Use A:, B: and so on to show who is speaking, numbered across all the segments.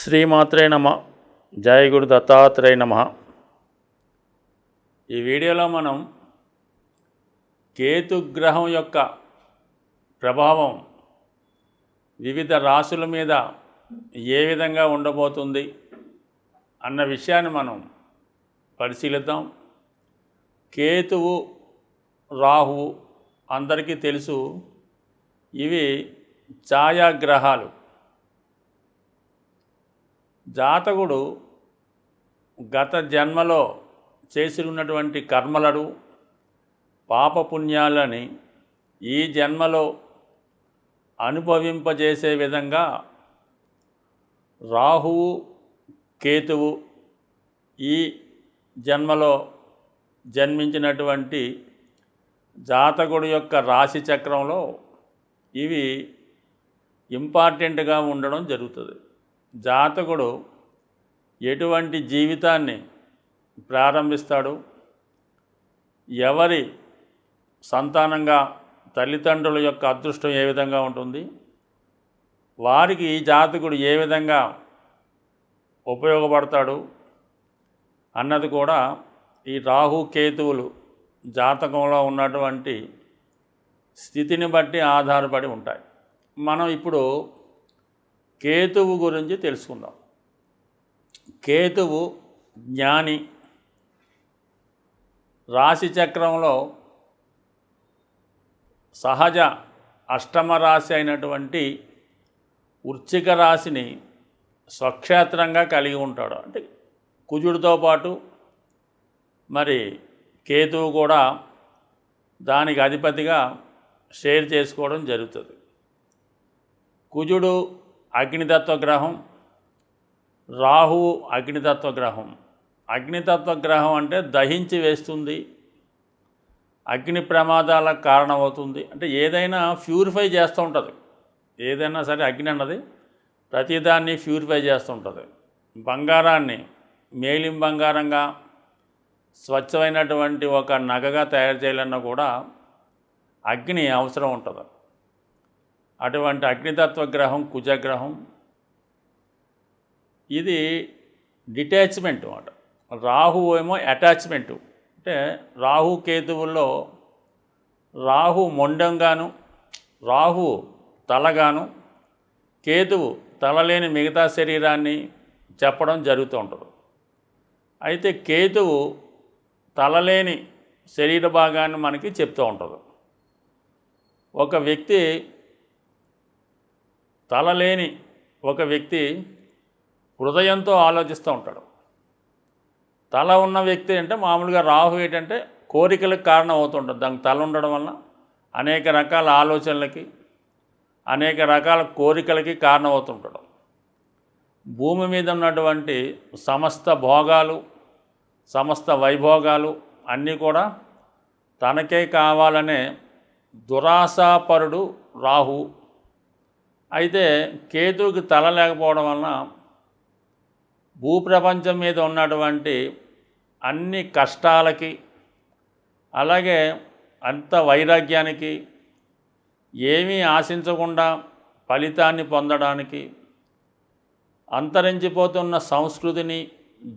A: శ్రీమాత్రే నమ. జయ గురు దత్తాత్రేయ నమ. ఈ వీడియోలో మనం కేతుగ్రహం యొక్క ప్రభావం వివిధ రాశుల మీద ఏ విధంగా ఉండబోతుంది అన్న విషయాన్ని మనం పరిశీలిద్దాం. కేతువు, రాహువు అందరికీ తెలుసు. ఇవి ఛాయాగ్రహాలు. జాతకుడు గత జన్మలో చేసి ఉన్నటువంటి కర్మలను, పాపపుణ్యాలని ఈ జన్మలో అనుభవింపజేసే విధంగా రాహువు, కేతువు ఈ జన్మలో జన్మించినటువంటి జాతకుడు యొక్క రాశి చక్రంలో ఇవి ఇంపార్టెంట్గా ఉండడం జరుగుతుంది. జాతకుడు ఎటువంటి జీవితాన్ని ప్రారంభిస్తాడు, ఎవరి సంతానంగా తల్లిదండ్రుల యొక్క అదృష్టం ఏ విధంగా ఉంటుంది, వారికి జాతకుడు ఏ విధంగా ఉపయోగపడతాడు అన్నది కూడా ఈ రాహు కేతువులు జాతకంలో ఉన్నటువంటి స్థితిని బట్టి ఆధారపడి ఉంటాయి. మనం ఇప్పుడు కేతువు గురించి తెలుసుకుందాం. కేతువు జ్ఞాని. రాశి చక్రంలో సహజ అష్టమ రాశి అయినటువంటి వృశ్చిక రాశిని స్వక్షేత్రంగా కలిగి ఉంటాడు. అంటే కుజుడితో పాటు మరి కేతువు కూడా దానికి అధిపతిగా షేర్ చేసుకోవడం జరుగుతుంది. కుజుడు అగ్నితత్వ గ్రహం, రాహువు అగ్నితత్వ గ్రహం. అగ్నితత్వ గ్రహం అంటే దహించి వేస్తుంది, అగ్ని ప్రమాదాలకు కారణమవుతుంది. అంటే ఏదైనా ప్యూరిఫై చేస్తూ ఉంటుంది. ఏదైనా సరే అగ్ని అన్నది ప్రతిదాన్ని ప్యూరిఫై చేస్తూ ఉంటుంది. బంగారాన్ని మేలిం బంగారంగా స్వచ్ఛమైనటువంటి ఒక నగగా తయారు చేయాలన్నా కూడా అగ్ని అవసరం ఉంటుంది. అటువంటి అగ్నితత్వ గ్రహం కుజగ్రహం. ఇది డిటాచ్మెంట్ అన్నమాట. రాహు ఏమో అటాచ్మెంటు. అంటే రాహు కేతువుల్లో రాహు మొండంగాను, రాహు తలగాను, కేతువు తలలేని మిగతా శరీరాన్ని చెప్పడం జరుగుతూ ఉంటుంది. అయితే కేతువు తలలేని శరీర భాగాన్ని మనకి చెప్తూ ఉంటుంది. ఒక వ్యక్తి తలలేని ఒక వ్యక్తి హృదయంతో ఆలోచిస్తూ ఉంటాడు. తల ఉన్న వ్యక్తి అంటే మామూలుగా రాహు ఏంటంటే కోరికలకు కారణం అవుతుంటుంది. దానికి తల ఉండడం వల్ల అనేక రకాల ఆలోచనలకి, అనేక రకాల కోరికలకి కారణం అవుతుంటాడు. భూమి మీద ఉన్నటువంటి సమస్త భోగాలు, సమస్త వైభోగాలు అన్నీ కూడా తనకే కావాలనే దురాశాపరుడు రాహు. అయితే కేతువుకి తల లేకపోవడం వలన భూప్రపంచం మీద ఉన్నటువంటి అన్ని కష్టాలకి, అలాగే అంత వైరాగ్యానికి, ఏమీ ఆశించకుండా ఫలితాన్ని పొందడానికి, అంతరించిపోతున్న సంస్కృతిని,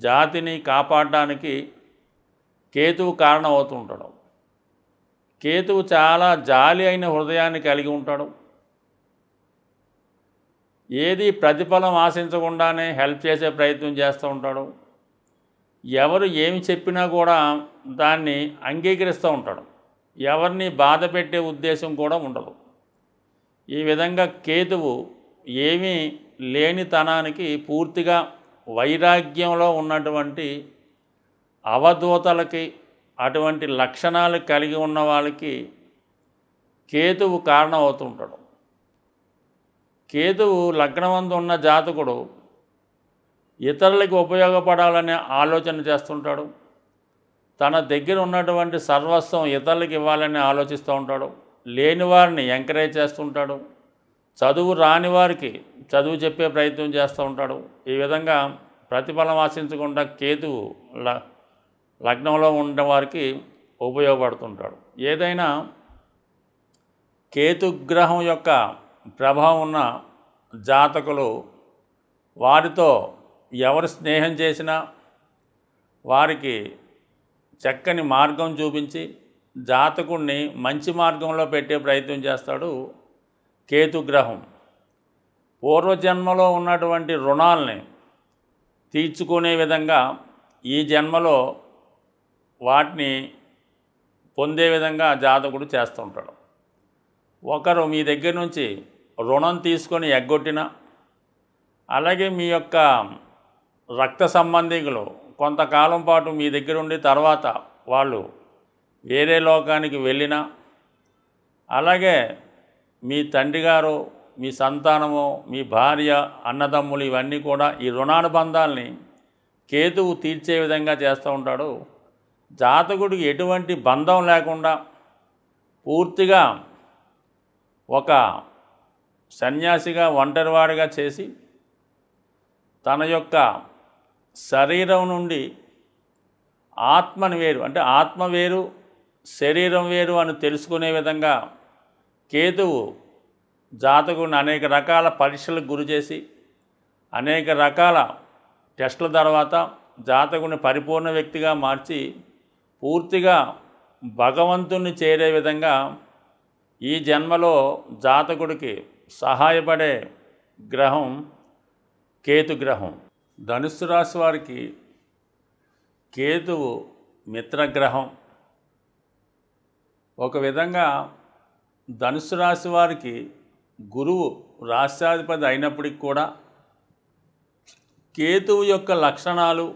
A: జాతిని కాపాడడానికి కేతువు కారణమవుతుంటాడు. కేతువు చాలా జాలి అయిన హృదయాన్ని కలిగి ఉంటాడు. ఏది ప్రతిఫలం ఆశించకుండానే హెల్ప్ చేసే ప్రయత్నం చేస్తూ ఉంటాడు. ఎవరు ఏమి చెప్పినా కూడా దాన్ని అంగీకరిస్తూ ఉంటాడు. ఎవరిని బాధ పెట్టే ఉద్దేశం కూడా ఉండదు. ఈ విధంగా కేతువు ఏమీ లేనితనానికి పూర్తిగా వైరాగ్యంలో ఉన్నటువంటి అవధూతలకి, అటువంటి లక్షణాలు కలిగి ఉన్న వాళ్ళకి కేతువు కారణం అవుతుంటాడు. కేతువు లగ్నమందు ఉన్న జాతకుడు ఇతరులకు ఉపయోగపడాలనే ఆలోచన చేస్తుంటాడు. తన దగ్గర ఉన్నటువంటి సర్వస్వం ఇతరులకు ఇవ్వాలని ఆలోచిస్తూ ఉంటాడు. లేని వారిని ఎంకరేజ్ చేస్తుంటాడు. చదువు రాని వారికి చదువు చెప్పే ప్రయత్నం చేస్తూ ఉంటాడు. ఈ విధంగా ప్రతిఫలం ఆశించకుండా కేతువు లగ్నంలో ఉన్నవారికి ఉపయోగపడుతుంటాడు. ఏదైనా కేతుగ్రహం యొక్క ప్రభావం ఉన్న జాతకులు వారితో ఎవరు స్నేహం చేసినా వారికి చక్కని మార్గం చూపించి జాతకుడిని మంచి మార్గంలో పెట్టే ప్రయత్నం చేస్తాడు కేతుగ్రహం. పూర్వజన్మలో ఉన్నటువంటి రుణాలని తీర్చుకునే విధంగా ఈ జన్మలో వాటిని పొందే విధంగా జాతకుడు చేస్తూ ఉంటాడు. ఒకరు మీ దగ్గర నుంచి రుణం తీసుకొని ఎగ్గొట్టినా, అలాగే మీ యొక్క రక్త సంబంధికులు కొంతకాలం పాటు మీ దగ్గర ఉండి తర్వాత వాళ్ళు వేరే లోకానికి వెళ్ళినా, అలాగే మీ తండ్రి గారు, మీ సంతానము, మీ భార్య, అన్నదమ్ములు ఇవన్నీ కూడా ఈ రుణానుబంధాల్ని కేతువు తీర్చే విధంగా చేస్తూ ఉంటాడు. జాతకుడికి ఎటువంటి బంధం లేకుండా పూర్తిగా ఒక సన్యాసిగా ఒంటరివాడిగా చేసి తన యొక్క శరీరం నుండి ఆత్మను వేరు, అంటే ఆత్మ వేరు శరీరం వేరు అని తెలుసుకునే విధంగా కేతువు జాతకుడిని అనేక రకాల పరీక్షలకు గురి చేసి అనేక రకాల టెస్టుల తర్వాత జాతకుడిని పరిపూర్ణ వ్యక్తిగా మార్చి పూర్తిగా భగవంతుణ్ణి చేరే విధంగా ఈ జన్మలో జాతకుడికి సహాయపడే గ్రహం కేతుగ్రహం. ధనుస్సు రాశి వారికి కేతువు మిత్రగ్రహం. ఒక విధంగా ధనుస్సు రాశి వారికి గురువు రాష్ట్రాధిపతి అయినప్పటికి కూడా కేతువు యొక్క లక్షణాలు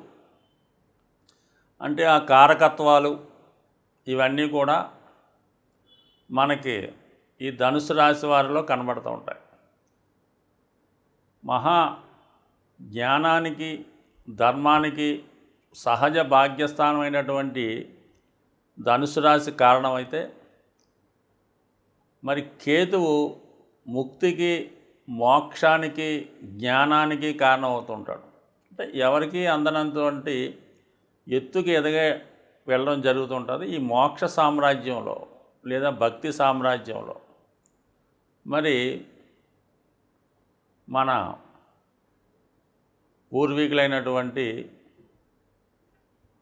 A: అంటే ఆ కారకత్వాలు ఇవన్నీ కూడా మనకి ఈ ధనుసు రాశి వారిలో కనబడుతూ ఉంటాయి. మహా జ్ఞానానికి ధర్మానికి సహజ భాగ్యస్థానమైనటువంటి ధనుసు రాశి కారణమైతే, మరి కేతువు ముక్తికి మోక్షానికి జ్ఞానానికి కారణమవుతుంటాడు. అంటే ఎవరికి అందనంతటువంటి ఎత్తుకి ఎదగే వెళ్ళడం జరుగుతుంటుంది ఈ మోక్ష సామ్రాజ్యంలో లేదా భక్తి సామ్రాజ్యంలో. మరి మన పూర్వీకులైనటువంటి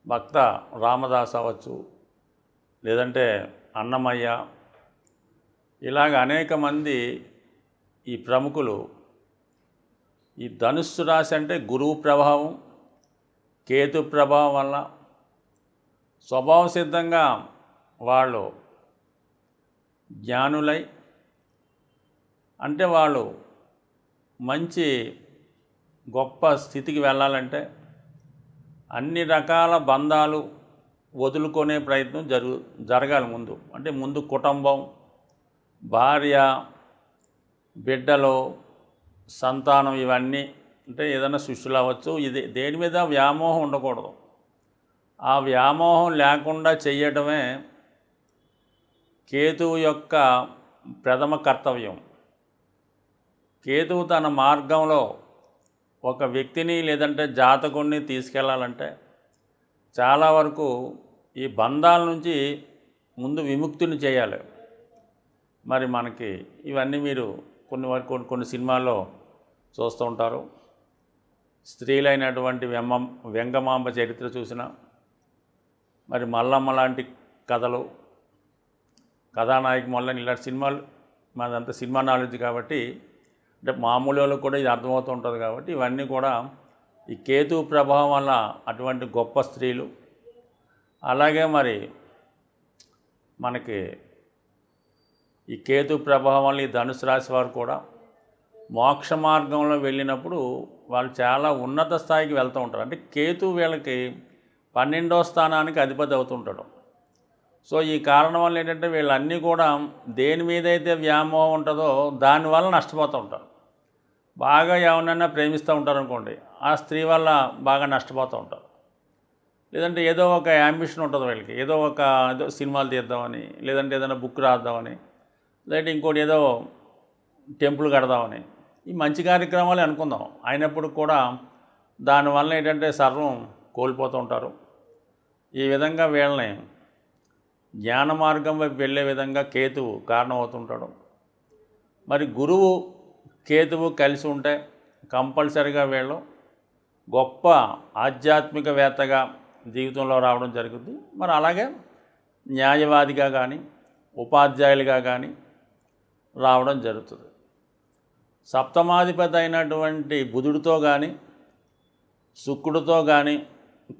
A: భక్త రామదాస్ అవ్వచ్చు, లేదంటే అన్నమయ్య, ఇలాగ అనేక మంది ఈ ప్రముఖులు ఈ ధనుస్సు రాశి అంటే గురువు ప్రభావం, కేతు ప్రభావం వల్ల స్వభావ సిద్ధంగా వాళ్ళు జ్ఞానులై, అంటే వాళ్ళు మంచి గొప్ప స్థితికి వెళ్ళాలంటే అన్ని రకాల బంధాలు వదులుకునే ప్రయత్నం జరగాలి ముందు. అంటే ముందు కుటుంబం, భార్య, బిడ్డలు, సంతానం ఇవన్నీ, అంటే ఏదైనా శిష్యులు అవ్వచ్చు, ఇది దేని మీద వ్యామోహం ఉండకూడదు. ఆ వ్యామోహం లేకుండా చెయ్యడమే కేతువు యొక్క ప్రథమ కర్తవ్యం. కేతువు తన మార్గంలో ఒక వ్యక్తిని లేదంటే జాతకుడిని తీసుకెళ్లాలంటే చాలా వరకు ఈ బంధాల నుంచి ముందు విముక్తిని చేయాలి. మరి మనకి ఇవన్నీ మీరు కొన్ని సినిమాల్లో చూస్తూ ఉంటారు. స్త్రీలైనటువంటి వెంగమాంబ చరిత్ర చూసిన, మరి మల్లమ్మ లాంటి కథలు, కథానాయక మొల్లని ఇలాంటి సినిమాలు, మాదంతా సినిమా నాలెడ్జ్ కాబట్టి, అంటే మామూలు వాళ్ళకు కూడా ఇది అర్థమవుతూ ఉంటుంది కాబట్టి ఇవన్నీ కూడా ఈ కేతు ప్రభావం వల్ల అటువంటి గొప్ప స్త్రీలు. అలాగే మరి మనకి ఈ కేతు ప్రభావం వల్ల ఈ ధనుసు రాశి వారు కూడా మోక్ష మార్గంలో వెళ్ళినప్పుడు వాళ్ళు చాలా ఉన్నత స్థాయికి వెళ్తూ ఉంటారు. అంటే కేతు వీళ్ళకి 12వ స్థానానికి అధిపతి అవుతుంటాడు. సో ఈ కారణం వల్ల ఏంటంటే వీళ్ళన్నీ కూడా దేని మీద అయితే వ్యామోహం ఉంటుందో దానివల్ల నష్టపోతూ ఉంటారు. బాగా ఎవరినైనా ప్రేమిస్తూ ఉంటారు అనుకోండి, ఆ స్త్రీ వల్ల బాగా నష్టపోతూ ఉంటారు. లేదంటే ఏదో ఒక యాంబిషన్ ఉంటుంది వీళ్ళకి, ఏదో సినిమాలు తీద్దామని, లేదంటే ఏదైనా బుక్ రాద్దామని, లేదంటే ఇంకోటి ఏదో టెంపుల్ కడదామని, ఈ మంచి కార్యక్రమాలు అనుకుందాం. అయినప్పుడు కూడా దానివల్ల ఏంటంటే సర్వం కోల్పోతూ ఉంటారు. ఈ విధంగా వీళ్ళని జ్ఞాన మార్గం వైపు వెళ్ళే విధంగా కేతువు కారణమవుతుంటాడు. మరి గురువు కేతువు కలిసి ఉంటే కంపల్సరిగా వీళ్ళు గొప్ప ఆధ్యాత్మికవేత్తగా జీవితంలో రావడం జరుగుతుంది. మరి అలాగే న్యాయవాదిగా కానీ ఉపాధ్యాయులుగా కానీ రావడం జరుగుతుంది. సప్తమాధిపతి అయినటువంటి బుధుడితో కానీ శుక్రుడితో కానీ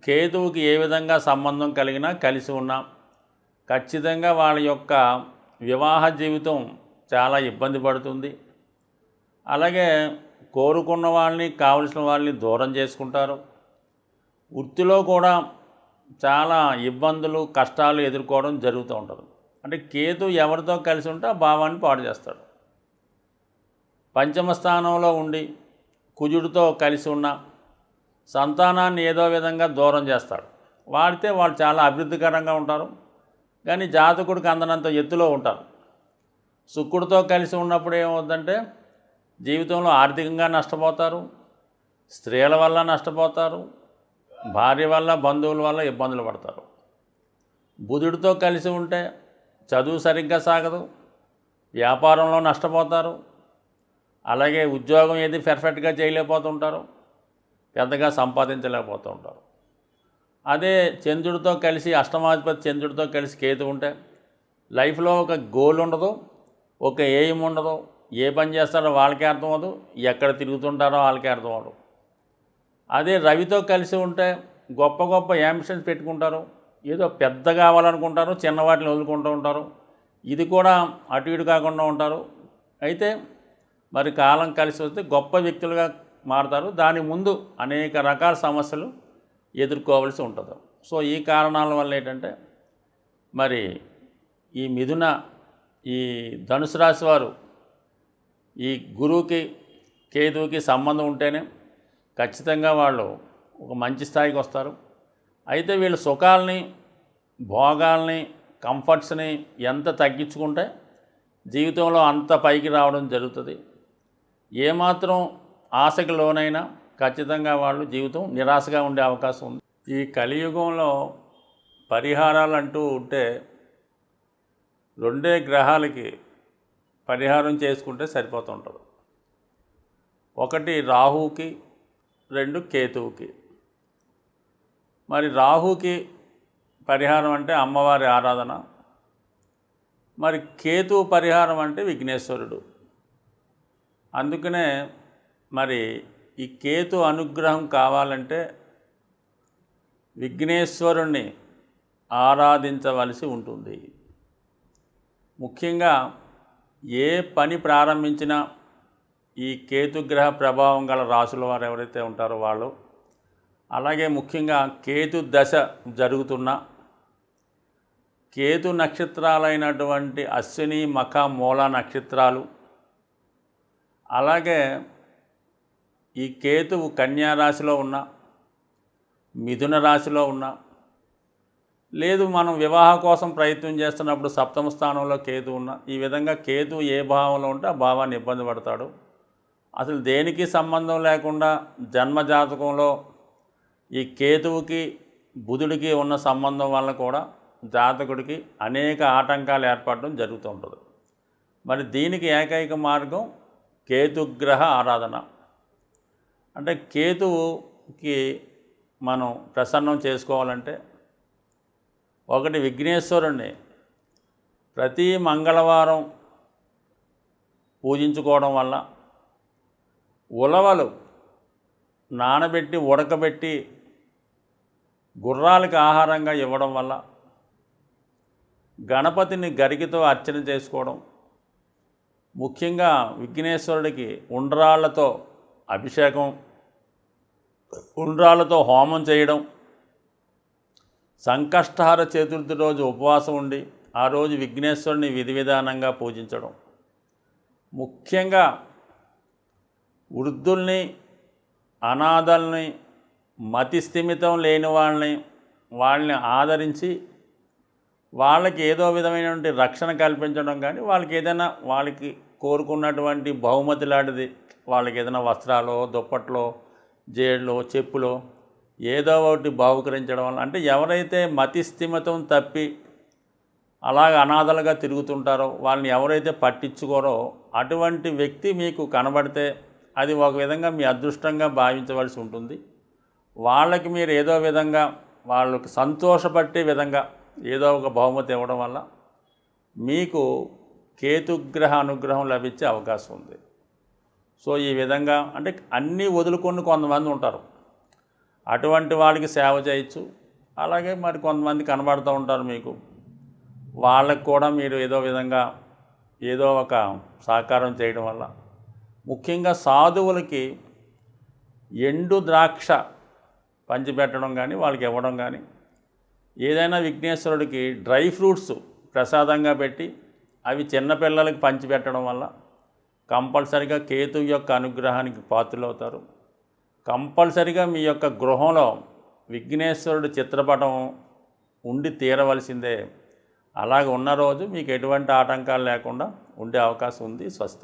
A: కేతువుకి ఏ విధంగా సంబంధం కలిగినా కలిసి ఉన్నా ఖచ్చితంగా వాళ్ళ యొక్క వివాహ జీవితం చాలా ఇబ్బంది పడుతుంది. అలాగే కోరుకున్న వాళ్ళని కావలసిన వాళ్ళని దూరం చేసుకుంటారు. వృత్తిలో కూడా చాలా ఇబ్బందులు కష్టాలు ఎదుర్కోవడం జరుగుతూ ఉంటుంది. అంటే కేతు ఎవరితో కలిసి ఉంటే ఆ భావాన్ని పాడు చేస్తాడు. పంచమ స్థానంలో ఉండి కుజుడితో కలిసి ఉన్న సంతానాన్ని ఏదో విధంగా దూరం చేస్తాడు. వాడితే వాళ్ళు చాలా అభివృద్ధికరంగా ఉంటారు, కానీ జాతకుడికి అందనంత ఎత్తులో ఉంటారు. శుక్రుడితో కలిసి ఉన్నప్పుడు ఏమవుతుందంటే జీవితంలో ఆర్థికంగా నష్టపోతారు, స్త్రీల వల్ల నష్టపోతారు, భార్య వల్ల బంధువుల వల్ల ఇబ్బందులు పడతారు. బుధుడితో కలిసి ఉంటే చదువు సరిగ్గా సాగదు, వ్యాపారంలో నష్టపోతారు, అలాగే ఉద్యోగం ఏది పర్ఫెక్ట్గా చేయలేకపోతుంటారు, పెద్దగా సంపాదించలేకపోతూ ఉంటారు. అదే చంద్రుడితో కలిసి అష్టమాధిపతి చంద్రుడితో కలిసి కేతు ఉంటే లైఫ్లో ఒక గోల్ ఉండదు, ఒక ఎయిమ్ ఉండదు, ఏ పని చేస్తారో వాళ్ళకే అర్థం అవ్వదు, ఎక్కడ తిరుగుతుంటారో వాళ్ళకే అర్థం అవ్వదు. అదే రవితో కలిసి ఉంటే గొప్ప గొప్ప యాంబిషన్స్ పెట్టుకుంటారు, ఏదో పెద్ద కావాలనుకుంటారు, చిన్న వాటిని వదులుకుంటూ ఉంటారు, ఇది కూడా అటు ఇటు కాకుండా ఉంటారు. అయితే మరి కాలం కలిసి వస్తే గొప్ప వ్యక్తులుగా మారుతారు. దాని ముందు అనేక రకాల సమస్యలు ఎదుర్కోవాల్సి ఉంటుంది. సో ఈ కారణాల వల్ల ఏంటంటే మరి ఈ మిథున ఈ ధనుసు రాశి వారు ఈ గురువుకి కేతువుకి సంబంధం ఉంటేనే ఖచ్చితంగా వాళ్ళు ఒక మంచి స్థాయికి వస్తారు. అయితే వీళ్ళు సుఖాలని భోగాల్ని కంఫర్ట్స్ని ఎంత తగ్గించుకుంటే జీవితంలో అంత పైకి రావడం జరుగుతుంది. ఏమాత్రం ఆశకి లోనైనా ఖచ్చితంగా వాళ్ళు జీవితం నిరాశగా ఉండే అవకాశం ఉంది. ఈ కలియుగంలో పరిహారాలు అంటూ ఉంటే రెండే గ్రహాలకి పరిహారం చేసుకుంటే సరిపోతుంటుంది. ఒకటి రాహువుకి, రెండు కేతువుకి. మరి రాహుకి పరిహారం అంటే అమ్మవారి ఆరాధన, మరి కేతువు పరిహారం అంటే విఘ్నేశ్వరుడు. అందుకనే మరి ఈ కేతు అనుగ్రహం కావాలంటే విఘ్నేశ్వరుణ్ణి ఆరాధించవలసి ఉంటుంది. ముఖ్యంగా ఏ పని ప్రారంభించినా ఈ కేతుగ్రహ ప్రభావం గల రాసుల వారు ఎవరైతే ఉంటారో వాళ్ళు, అలాగే ముఖ్యంగా కేతు దశ జరుగుతున్న కేతు నక్షత్రాలైనటువంటి అశ్విని మఖ మూల నక్షత్రాలు, అలాగే ఈ కేతువు కన్యా రాశిలో ఉన్న, మిథున రాశిలో ఉన్న, లేదు మనం వివాహ కోసం ప్రయత్నం చేస్తున్నప్పుడు సప్తమ స్థానంలో కేతు ఉన్న, ఈ విధంగా కేతు ఏ భావంలో ఉంటే ఆ భావాన్ని ఇబ్బంది పడతాడు. అసలు దేనికి సంబంధం లేకుండా జన్మజాతకంలో ఈ కేతువుకి బుధుడికి ఉన్న సంబంధం వల్ల కూడా జాతకుడికి అనేక ఆటంకాలు ఏర్పడడం జరుగుతూ ఉంటుంది. మరి దీనికి ఏకైక మార్గం కేతుగ్రహ ఆరాధన. అంటే కేతువుకి మనం ప్రసన్నం చేసుకోవాలంటే ఒకటి విఘ్నేశ్వరుణ్ణి ప్రతి మంగళవారం పూజించుకోవడం వల్ల, ఉలవలు నానబెట్టి ఉడకబెట్టి గుర్రాలకు ఆహారంగా ఇవ్వడం వల్ల, గణపతిని గరికతో అర్చన చేసుకోవడం, ముఖ్యంగా విఘ్నేశ్వరుడికి ఉండ్రాళ్లతో అభిషేకం, ఉండ్రాళ్లతో హోమం చేయడం, సంకష్టహార చతుర్థి రోజు ఉపవాసం ఉండి ఆ రోజు విఘ్నేశ్వరుని విధి విధానంగా పూజించడం, ముఖ్యంగా వృద్ధుల్ని, అనాథల్ని, మతి స్థిమితం లేని వాళ్ళని ఆదరించి వాళ్ళకి ఏదో విధమైనటువంటి రక్షణ కల్పించడం, కానీ వాళ్ళకి ఏదైనా వాళ్ళకి కోరుకున్నటువంటి బహుమతి లాంటిది, వాళ్ళకి ఏదైనా వస్త్రాలు, దుప్పట్లో, జేళ్ళు, చెప్పులు ఏదో ఒకటి బహుకరించడం వల్ల, అంటే ఎవరైతే మతి స్థిమితం తప్పి అలాగ అనాథలుగా తిరుగుతుంటారో, వాళ్ళని ఎవరైతే పట్టించుకోరో అటువంటి వ్యక్తి మీకు కనబడితే అది ఒక విధంగా మీ అదృష్టంగా భావించవలసి ఉంటుంది. వాళ్ళకి మీరు ఏదో విధంగా వాళ్ళకి సంతోషపట్టే విధంగా ఏదో ఒక బహుమతి ఇవ్వడం వల్ల మీకు కేతుగ్రహ అనుగ్రహం లభించే అవకాశం ఉంది. సో ఈ విధంగా అంటే అన్నీ వదులుకొని కొంతమంది ఉంటారు, అటువంటి వాళ్ళకి సేవ చేయొచ్చు. అలాగే మరి కొంతమంది కనబడుతూ ఉంటారు మీకు, వాళ్ళకు కూడా మీరు ఏదో విధంగా ఏదో ఒక సహకారం చేయడం వల్ల, ముఖ్యంగా సాధువులకి ఎండు ద్రాక్ష పంచిపెట్టడం కానీ వాళ్ళకి ఇవ్వడం కానీ, ఏదైనా విఘ్నేశ్వరుడికి డ్రై ఫ్రూట్స్ ప్రసాదంగా పెట్టి అవి చిన్నపిల్లలకి పంచిపెట్టడం వల్ల కంపల్సరిగా కేతువు యొక్క అనుగ్రహానికి పాత్రలవుతారు. కంపల్సరిగా మీ యొక్క గృహంలో విఘ్నేశ్వరుడు చిత్రపటం ఉండి తీరవలసిందే. అలాగ ఉన్న రోజు మీకు ఎటువంటి ఆటంకాలు లేకుండా ఉండే అవకాశం ఉంది. స్వస్తి.